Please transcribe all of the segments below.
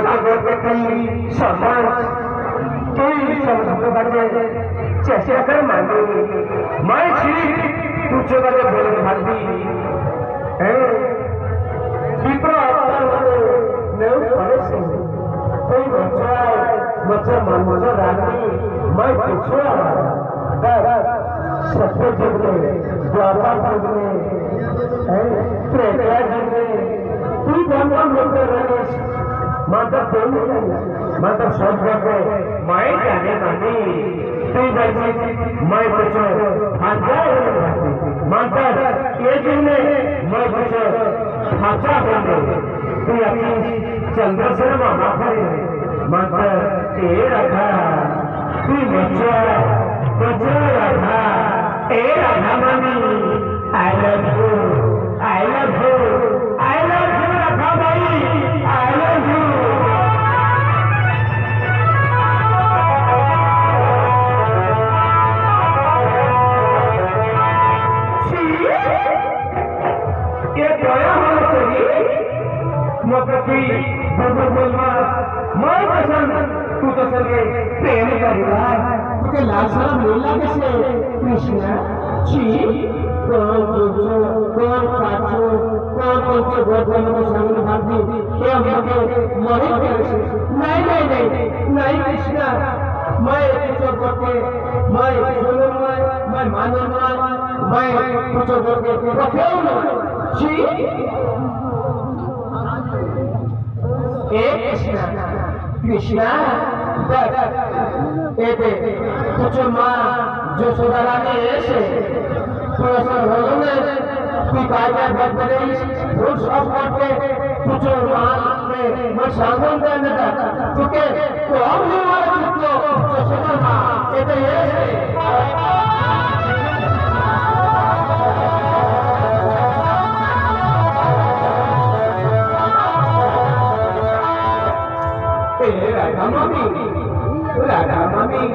आगे के कई समाज कोई समझ बजे चेष्टा कर मांगे मैं छी तुझे बजे बोले भाती है विप्रा ने पड़े से कोई मचा मचा रानी मैं पूछा सत्य जुग में द्वापर जुग में त्रेता जुग में तू ब्रह्मा होते रहे माता बोल माता सब करके मैं जाने मानी तू बैठे मैं पूछो भाषा माता ये जुग में मैं पूछो भाषा होंगे तू अपनी चंद्रसेन मामा करे माता ये रखा तू बच्चा रखा ए राधा मानी I love you I love you I love you Radha भाई आई लव यू ये दया होना चाहिए मकती बोलवा मैं पसंद तू तो सके प्रेम करेगा तुझे लाशा मिला कैसे कृष्णा छी कौन तुझो कौन पाछो कौन के भगवान को सामने भागी ये हमके मरे कैसे नहीं कृष्णा मैं तुझो करके मैं सुनूंगा मैं मानूंगा मैं तुझो करके रखूंगा छी ए कृष्णा एते तुझे माँ जो सुधारा ने ऐसे प्रसन्न हो गए तू काया बदले रोज सब करके तुझे माँ में मैं शामिल करने का तुझे तो हम ही वाले तुझको जो सुधारा एते ऐसे राधा मामी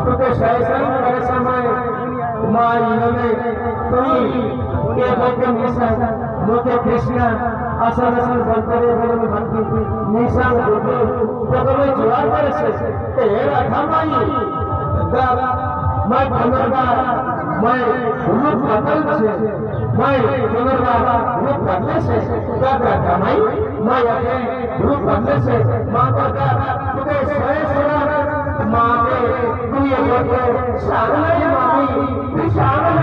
तुझे शायद कर समय मारी में तुम ये बोलते निशा मोते कृष्णा असल बनते बोले भक्ति निशा बोलते तो तुम्हें जवाब करे से ए राधा मामी मैं पुनर्बार मैं रूप बदल से मैं पुनर्बार रूप बदले से राधा मामी मैं अपने रूप बदले से माँ को तुझे माँ के तू ये बोलते शामिल मामी तू शामिल